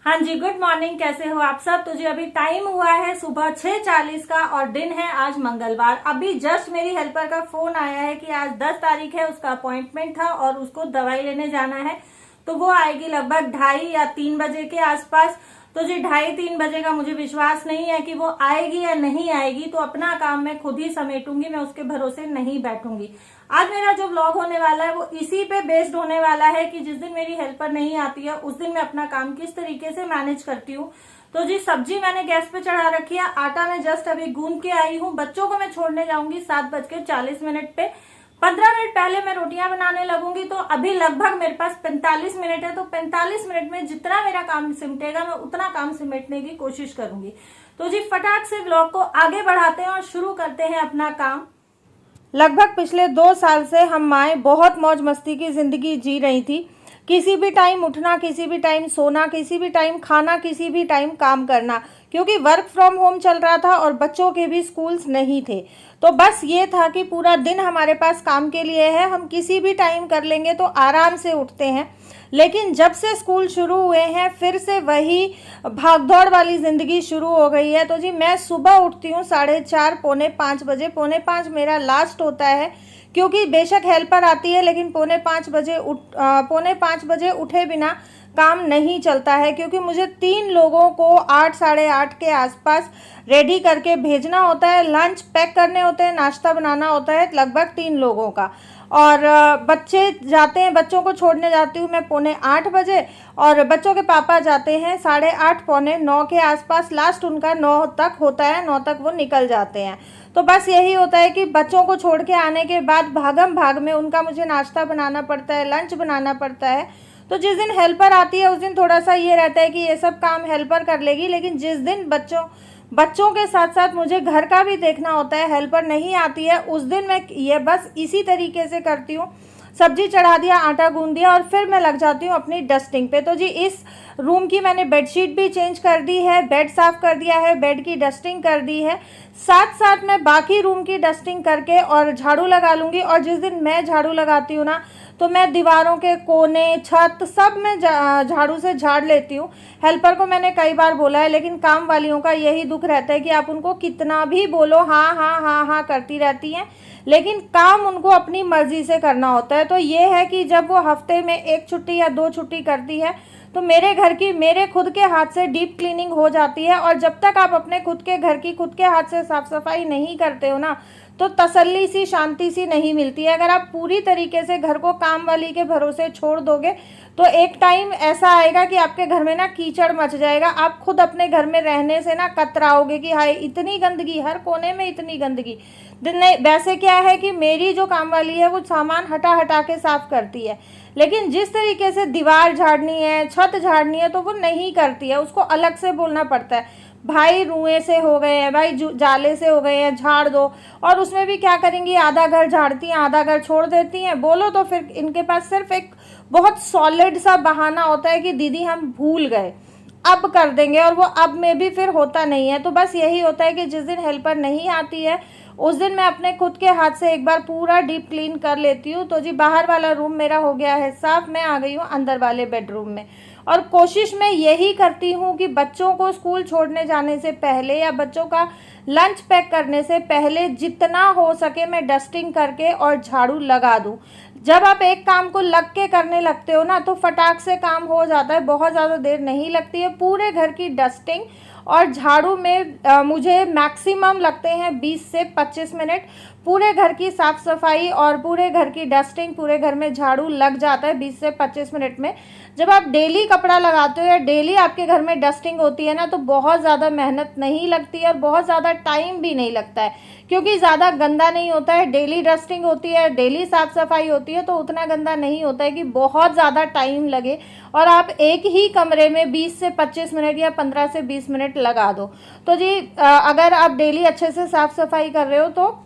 हाँ जी, good morning. कैसे हो आप सब? तो जी अभी टाइम हुआ है सुबह 6:40 का और दिन है आज मंगलवार। अभी जस्ट मेरी हेल्पर का फोन आया है कि आज 10 तारीख है, उसका अपॉइंटमेंट था और उसको दवाई लेने जाना है। तो वो आएगी लगभग 2:30 या 3 बजे के आसपास। तो जी 2:30-3 बजे का मुझे विश्वास नहीं है कि वो आएगी या नहीं आएगी। तो अपना काम मैं खुद ही समेटूंगी, मैं उसके भरोसे नहीं बैठूंगी। आज मेरा जो व्लॉग होने वाला है वो इसी पे बेस्ड होने वाला है कि जिस दिन मेरी हेल्पर नहीं आती है उस दिन मैं अपना काम किस तरीके से मैनेज करती हूँ। तो जी सब्जी मैंने गैस पे चढ़ा रखी है, आटा मैं जस्ट अभी गूंद के आई हूँ। बच्चों को मैं छोड़ने जाऊंगी 7:40 पे। 15 मिनट पहले मैं रोटियां बनाने लगूंगी। तो अभी लगभग मेरे पास 45 मिनट है। तो 45 मिनट में जितना मेरा काम सिमटेगा मैं उतना काम सिमटने की कोशिश करूंगी। तो जी फटाक से व्लॉग को आगे बढ़ाते हैं और शुरू करते हैं अपना काम। लगभग पिछले 2 साल से हम माएँ बहुत मौज मस्ती की ज़िंदगी जी रही थी। किसी भी टाइम उठना, किसी भी टाइम सोना, किसी भी टाइम खाना, किसी भी टाइम काम करना, क्योंकि वर्क फ्रॉम होम चल रहा था और बच्चों के भी स्कूल्स नहीं थे। तो बस ये था कि पूरा दिन हमारे पास काम के लिए है, हम किसी भी टाइम कर लेंगे तो आराम से उठते हैं। लेकिन जब से स्कूल शुरू हुए हैं फिर से वही भागदौड़ वाली ज़िंदगी शुरू हो गई है। तो जी मैं सुबह उठती हूँ 4:30 पौने 5 बजे। 4:45 मेरा लास्ट होता है, क्योंकि बेशक हेल्पर आती है लेकिन 4:45 बजे उठे बिना काम नहीं चलता है। क्योंकि मुझे 3 लोगों को 8 साढ़े 8 के आसपास रेडी करके भेजना होता है, लंच पैक करने होते हैं, नाश्ता बनाना होता है लगभग 3 लोगों का। और बच्चे जाते हैं, बच्चों को छोड़ने जाती हूँ मैं 7:45 बजे और बच्चों के पापा जाते हैं 8:30 9:15 के आसपास। लास्ट उनका 9 तक होता है, 9 तक वो निकल जाते हैं। तो बस यही होता है कि बच्चों को छोड़ के आने के बाद भागम भाग में उनका मुझे नाश्ता बनाना पड़ता है, लंच बनाना पड़ता है। तो जिस दिन हेल्पर आती है उस दिन थोड़ा सा ये रहता है कि ये सब काम हेल्पर कर लेगी, लेकिन जिस दिन बच्चों के साथ साथ मुझे घर का भी देखना होता है, हेल्पर नहीं आती है, उस दिन मैं ये बस इसी तरीके से करती हूँ। सब्जी चढ़ा दिया, आटा गूंद दिया और फिर मैं लग जाती हूँ अपनी डस्टिंग पे। तो जी इस रूम की मैंने बेडशीट भी चेंज कर दी है, बेड साफ़ कर दिया है, बेड की डस्टिंग कर दी है। साथ साथ मैं बाकी रूम की डस्टिंग करके और झाड़ू लगा लूँगी। और जिस दिन मैं झाड़ू लगाती हूँ ना तो मैं दीवारों के कोने, छत सब में झाड़ू से झाड़ लेती हूँ। हेल्पर को मैंने कई बार बोला है, लेकिन काम वालियों का यही दुख रहता है कि आप उनको कितना भी बोलो हाँ हाँ हाँ हाँ करती रहती हैं, लेकिन काम उनको अपनी मर्जी से करना होता है। तो ये है कि जब वो हफ्ते में 1 छुट्टी या 2 छुट्टी करती है तो मेरे घर की मेरे खुद के हाथ से डीप क्लीनिंग हो जाती है। और जब तक आप अपने खुद के घर की खुद के हाथ से साफ़ सफाई नहीं करते हो ना तो तसल्ली सी, शांति सी नहीं मिलती है। अगर आप पूरी तरीके से घर को काम वाली के भरोसे छोड़ दोगे तो एक टाइम ऐसा आएगा कि आपके घर में ना कीचड़ मच जाएगा। आप खुद अपने घर में रहने से ना कतराओगे कि हाय इतनी गंदगी, हर कोने में इतनी गंदगी। नहीं, वैसे क्या है कि मेरी जो काम वाली है वो सामान हटा हटा के साफ़ करती है, लेकिन जिस तरीके से दीवार झाड़नी है, छत झाड़नी है तो वो नहीं करती है। उसको अलग से बोलना पड़ता है, भाई रुएं से हो गए हैं, भाई जाले से हो गए हैं, झाड़ दो। और उसमें भी क्या करेंगी, आधा घर झाड़ती हैं, आधा घर छोड़ देती हैं। बोलो तो फिर इनके पास सिर्फ एक बहुत सॉलिड सा बहाना होता है कि दीदी हम भूल गए, अब कर देंगे, और वो अब में भी फिर होता नहीं है। तो बस यही होता है कि जिस दिन हेल्पर नहीं आती है उस दिन मैं अपने खुद के हाथ से एक बार पूरा डीप क्लीन कर लेती हूँ। तो जी बाहर वाला रूम मेरा हो गया है साफ, मैं आ गई हूँ अंदर वाले बेडरूम में। और कोशिश मैं यही करती हूँ कि बच्चों को स्कूल छोड़ने जाने से पहले या बच्चों का लंच पैक करने से पहले जितना हो सके मैं डस्टिंग करके और झाड़ू लगा दूँ। जब आप एक काम को लग के करने लगते हो ना तो फटाक से काम हो जाता है, बहुत ज़्यादा देर नहीं लगती है। पूरे घर की डस्टिंग और झाड़ू में मुझे मैक्सिमम लगते हैं 20 से 25 मिनट। पूरे घर की साफ़ सफाई और पूरे घर की डस्टिंग, पूरे घर में झाड़ू लग जाता है 20 से 25 मिनट में। जब आप डेली कपड़ा लगाते हो या डेली आपके घर में डस्टिंग होती है ना तो बहुत ज़्यादा मेहनत नहीं लगती है और बहुत ज़्यादा टाइम भी नहीं लगता है, क्योंकि ज़्यादा गंदा नहीं होता है। डेली डस्टिंग होती है, डेली साफ़ सफाई होती है, तो उतना गंदा नहीं होता है कि बहुत ज़्यादा टाइम लगे और आप एक ही कमरे में 20 से 25 मिनट या 15 से 20 मिनट लगा दो। तो जी अगर आप डेली अच्छे से साफ़ सफाई कर रहे हो तो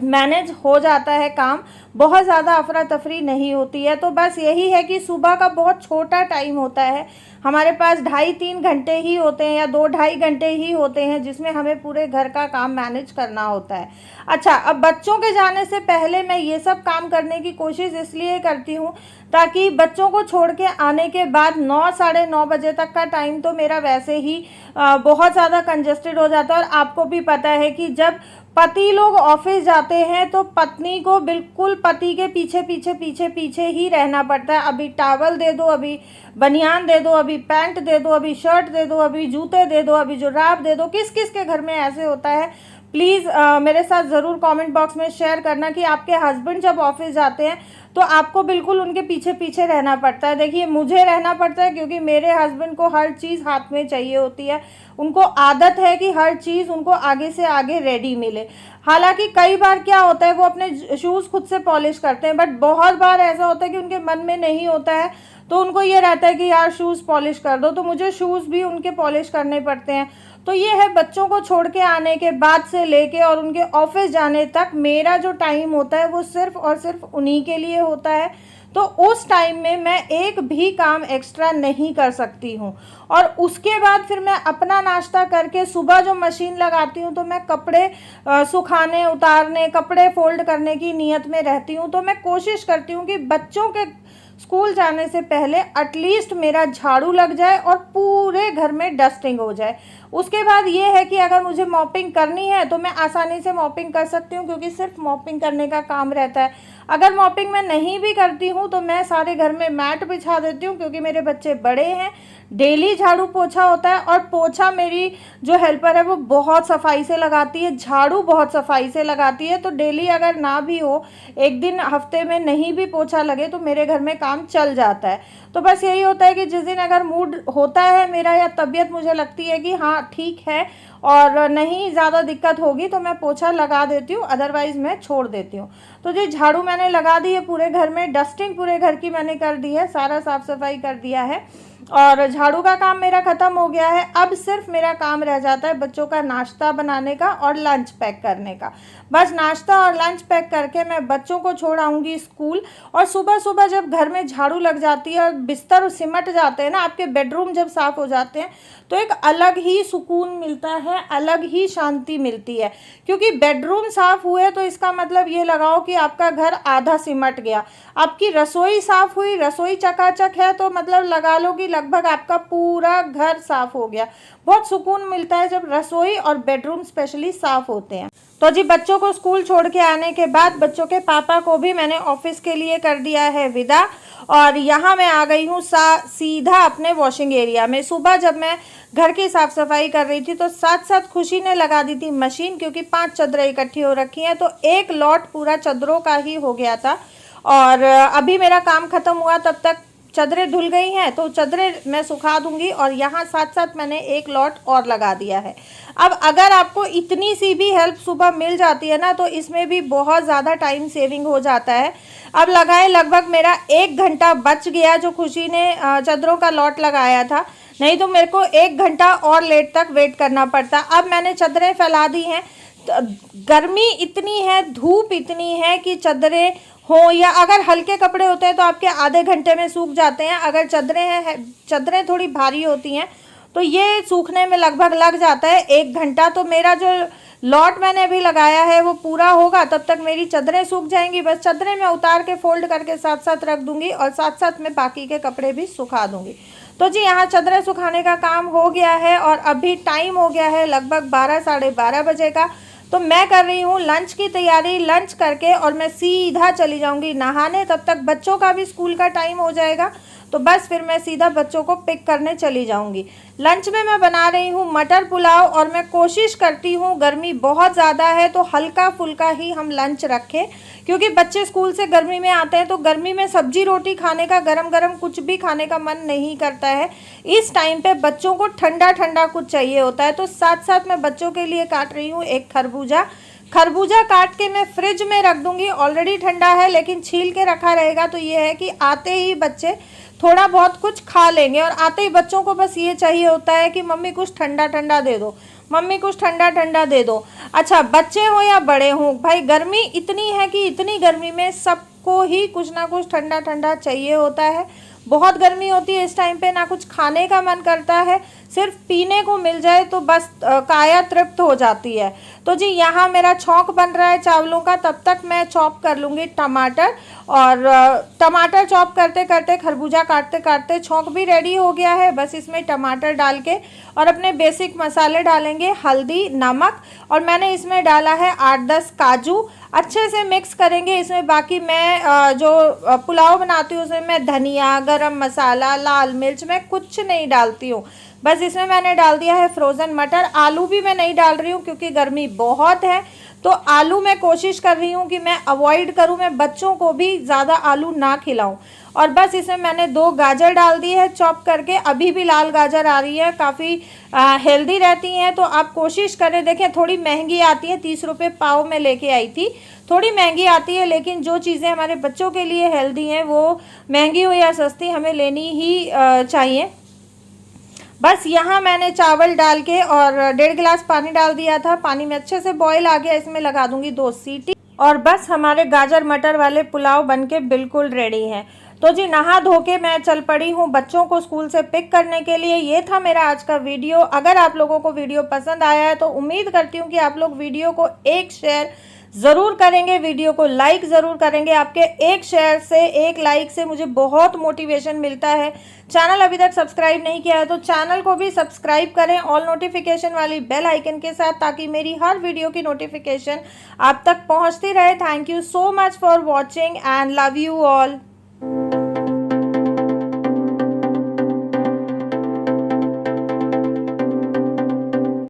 मैनेज हो जाता है काम, बहुत ज़्यादा अफरा तफरी नहीं होती है। तो बस यही है कि सुबह का बहुत छोटा टाइम होता है, हमारे पास 2.5-3 घंटे ही होते हैं या 2-2.5 घंटे ही होते हैं जिसमें हमें पूरे घर का काम मैनेज करना होता है। अच्छा, अब बच्चों के जाने से पहले मैं ये सब काम करने की कोशिश इसलिए करती हूँ ताकि बच्चों को छोड़ के आने के बाद 9 साढ़े 9 बजे तक का टाइम तो मेरा वैसे ही बहुत ज़्यादा कंजस्टेड हो जाता है। और आपको भी पता है कि जब पति लोग ऑफिस जाते हैं तो पत्नी को बिल्कुल पति के पीछे पीछे पीछे पीछे ही रहना पड़ता है। अभी टावल दे दो, अभी बनियान दे दो, अभी पैंट दे दो, अभी शर्ट दे दो, अभी जूते दे दो, अभी जुराब दे दो। किस किस के घर में ऐसे होता है, प्लीज़ मेरे साथ ज़रूर कमेंट बॉक्स में शेयर करना कि आपके हस्बैंड जब ऑफिस जाते हैं तो आपको बिल्कुल उनके पीछे पीछे रहना पड़ता है। देखिए, मुझे रहना पड़ता है क्योंकि मेरे हस्बैंड को हर चीज़ हाथ में चाहिए होती है। उनको आदत है कि हर चीज़ उनको आगे से आगे रेडी मिले। हालांकि कई बार क्या होता है, वो अपने शूज़ खुद से पॉलिश करते हैं, बट बहुत बार ऐसा होता है कि उनके मन में नहीं होता है, तो उनको ये रहता है कि यार शूज़ पॉलिश कर दो, तो मुझे शूज़ भी उनके पॉलिश करने पड़ते हैं। तो ये है, बच्चों को छोड़ के आने के बाद से लेके और उनके ऑफिस जाने तक मेरा जो टाइम होता है वो सिर्फ़ और सिर्फ उन्हीं के लिए होता है। तो उस टाइम में मैं एक भी काम एक्स्ट्रा नहीं कर सकती हूँ। और उसके बाद फिर मैं अपना नाश्ता करके सुबह जो मशीन लगाती हूँ तो मैं कपड़े सुखाने, उतारने, कपड़े फोल्ड करने की नीयत में रहती हूँ। तो मैं कोशिश करती हूँ कि बच्चों के स्कूल जाने से पहले एटलीस्ट मेरा झाड़ू लग जाए और पूरे घर में डस्टिंग हो जाए। उसके बाद ये है कि अगर मुझे मॉपिंग करनी है तो मैं आसानी से मॉपिंग कर सकती हूँ क्योंकि सिर्फ मॉपिंग करने का काम रहता है। अगर मॉपिंग मैं नहीं भी करती हूँ तो मैं सारे घर में मैट बिछा देती हूँ क्योंकि मेरे बच्चे बड़े हैं, डेली झाड़ू पोछा होता है। और पोछा मेरी जो हेल्पर है वो बहुत सफाई से लगाती है, झाड़ू बहुत सफाई से लगाती है। तो डेली अगर ना भी हो, एक दिन हफ्ते में नहीं भी पोछा लगे तो मेरे घर में काम चल जाता है। तो बस यही होता है कि जिस दिन अगर मूड होता है मेरा या तबीयत मुझे लगती है कि हाँ ठीक है और नहीं ज़्यादा दिक्कत होगी तो मैं पोछा लगा देती हूँ, अदरवाइज़ मैं छोड़ देती हूँ। तो जी, झाड़ू मैंने लगा दी है पूरे घर में, डस्टिंग पूरे घर की मैंने कर दी है, सारा साफ़ सफाई कर दिया है और झाड़ू का काम मेरा ख़त्म हो गया है। अब सिर्फ मेरा काम रह जाता है बच्चों का नाश्ता बनाने का और लंच पैक करने का। बस नाश्ता और लंच पैक करके मैं बच्चों को छोड़ आऊँगी स्कूल। और सुबह सुबह जब घर में झाड़ू लग जाती है और बिस्तर सिमट जाते हैं ना, आपके बेडरूम जब साफ़ हो जाते हैं तो एक अलग ही सुकून मिलता है, अलग ही शांति मिलती है। क्योंकि बेडरूम साफ़ हुए तो इसका मतलब ये लगाओ कि आपका घर आधा सिमट गया। आपकी रसोई साफ़ हुई, रसोई चकाचक है तो मतलब लगा लो कि लगभग आपका पूरा घर साफ़ हो गया। बहुत सुकून मिलता है जब रसोई और बेडरूम स्पेशली साफ़ होते हैं। तो जी, बच्चों को स्कूल छोड़ के आने के बाद बच्चों के पापा को भी मैंने ऑफिस के लिए कर दिया है विदा। और यहाँ मैं आ गई हूँ सीधा अपने वॉशिंग एरिया में। सुबह जब मैं घर की साफ़ सफाई कर रही थी तो साथ साथ खुशी ने लगा दी थी मशीन, क्योंकि 5 चादरें इकट्ठी हो रखी हैं तो एक लॉट पूरा चादरों का ही हो गया था। और अभी मेरा काम ख़त्म हुआ तब तक चादरें धुल गई हैं तो चादरें मैं सुखा दूंगी। और यहाँ साथ साथ मैंने एक लॉट और लगा दिया है। अब अगर आपको इतनी सी भी हेल्प सुबह मिल जाती है ना तो इसमें भी बहुत ज़्यादा टाइम सेविंग हो जाता है। अब लगाए लगभग मेरा 1 घंटा बच गया जो खुशी ने चादरों का लॉट लगाया था, नहीं तो मेरे को 1 घंटा और लेट तक वेट करना पड़ता। अब मैंने चादरें फैला दी हैं। गर्मी इतनी है, धूप इतनी है कि चादरें हो या अगर हल्के कपड़े होते हैं तो आपके आधे घंटे में सूख जाते हैं। अगर चादरें थोड़ी भारी होती हैं तो ये सूखने में लगभग लग जाता है 1 घंटा। तो मेरा जो लॉट मैंने अभी लगाया है वो पूरा होगा तब तक मेरी चादरें सूख जाएंगी। बस चादरें मैं उतार के फोल्ड करके साथ साथ रख दूंगी और साथ साथ मैं बाकी के कपड़े भी सुखा दूंगी। तो जी, यहाँ चादरें सुखाने का काम हो गया है और अभी टाइम हो गया है लगभग 12 साढ़े 12 बजे का। तो मैं कर रही हूँ लंच की तैयारी। लंच करके और मैं सीधा चली जाऊँगी नहाने, तब तक बच्चों का भी स्कूल का टाइम हो जाएगा। तो बस फिर मैं सीधा बच्चों को पिक करने चली जाऊंगी। लंच में मैं बना रही हूँ मटर पुलाव और मैं कोशिश करती हूँ, गर्मी बहुत ज़्यादा है तो हल्का फुल्का ही हम लंच रखें, क्योंकि बच्चे स्कूल से गर्मी में आते हैं तो गर्मी में सब्जी रोटी खाने का, गरम गरम कुछ भी खाने का मन नहीं करता है। इस टाइम पे बच्चों को ठंडा ठंडा कुछ चाहिए होता है। तो साथ साथ मैं बच्चों के लिए काट रही हूँ एक खरबूजा काट के मैं फ्रिज में रख दूंगी। ऑलरेडी ठंडा है लेकिन छील के रखा रहेगा तो ये है कि आते ही बच्चे थोड़ा बहुत कुछ खा लेंगे। और आते ही बच्चों को बस ये चाहिए होता है कि मम्मी कुछ ठंडा ठंडा दे दो, मम्मी कुछ ठंडा ठंडा दे दो। अच्छा, बच्चे हो या बड़े हों, भाई गर्मी इतनी है कि इतनी गर्मी में सबको ही कुछ ना कुछ ठंडा ठंडा चाहिए होता है। बहुत गर्मी होती है इस टाइम पे, ना कुछ खाने का मन करता है, सिर्फ पीने को मिल जाए तो बस काया तृप्त हो जाती है। तो जी यहाँ मेरा छौंक बन रहा है चावलों का, तब तक मैं चॉप कर लूँगी टमाटर। और टमाटर चॉप करते करते, खरबूजा काटते काटते छौंक भी रेडी हो गया है। बस इसमें टमाटर डाल के और अपने बेसिक मसाले डालेंगे, हल्दी, नमक, और मैंने इसमें डाला है 8-10 काजू। अच्छे से मिक्स करेंगे इसमें। बाकी मैं जो पुलाव बनाती हूँ उसमें मैं धनिया, गरम मसाला, लाल मिर्च मैं कुछ नहीं डालती हूँ। बस इसमें मैंने डाल दिया है फ्रोज़न मटर। आलू भी मैं नहीं डाल रही हूँ क्योंकि गर्मी बहुत है, तो आलू मैं कोशिश कर रही हूँ कि मैं अवॉइड करूँ, मैं बच्चों को भी ज़्यादा आलू ना खिलाऊँ। और बस इसमें मैंने 2 गाजर डाल दी है चॉप करके। अभी भी लाल गाजर आ रही है, काफ़ी हेल्दी रहती हैं, तो आप कोशिश करें। देखें थोड़ी महंगी आती है, 30 रुपये पाव में लेके आई थी, थोड़ी महंगी आती है, लेकिन जो चीज़ें हमारे बच्चों के लिए हेल्दी हैं वो महंगी हो या सस्ती हमें लेनी ही चाहिए। बस यहाँ मैंने चावल डाल के और 1.5 गिलास पानी डाल दिया था। पानी में अच्छे से बॉईल आ गया, इसमें लगा दूंगी 2 सीटी और बस हमारे गाजर मटर वाले पुलाव बनके बिल्कुल रेडी हैं। तो जी नहा धो के मैं चल पड़ी हूँ बच्चों को स्कूल से पिक करने के लिए। ये था मेरा आज का वीडियो। अगर आप लोगों को वीडियो पसंद आया है तो उम्मीद करती हूँ कि आप लोग वीडियो को एक शेयर ज़रूर करेंगे, वीडियो को लाइक ज़रूर करेंगे। आपके एक शेयर से, एक लाइक से मुझे बहुत मोटिवेशन मिलता है। चैनल अभी तक सब्सक्राइब नहीं किया है तो चैनल को भी सब्सक्राइब करें ऑल नोटिफिकेशन वाली बेल आइकन के साथ, ताकि मेरी हर वीडियो की नोटिफिकेशन आप तक पहुंचती रहे। Thank you so much for watching and love you all.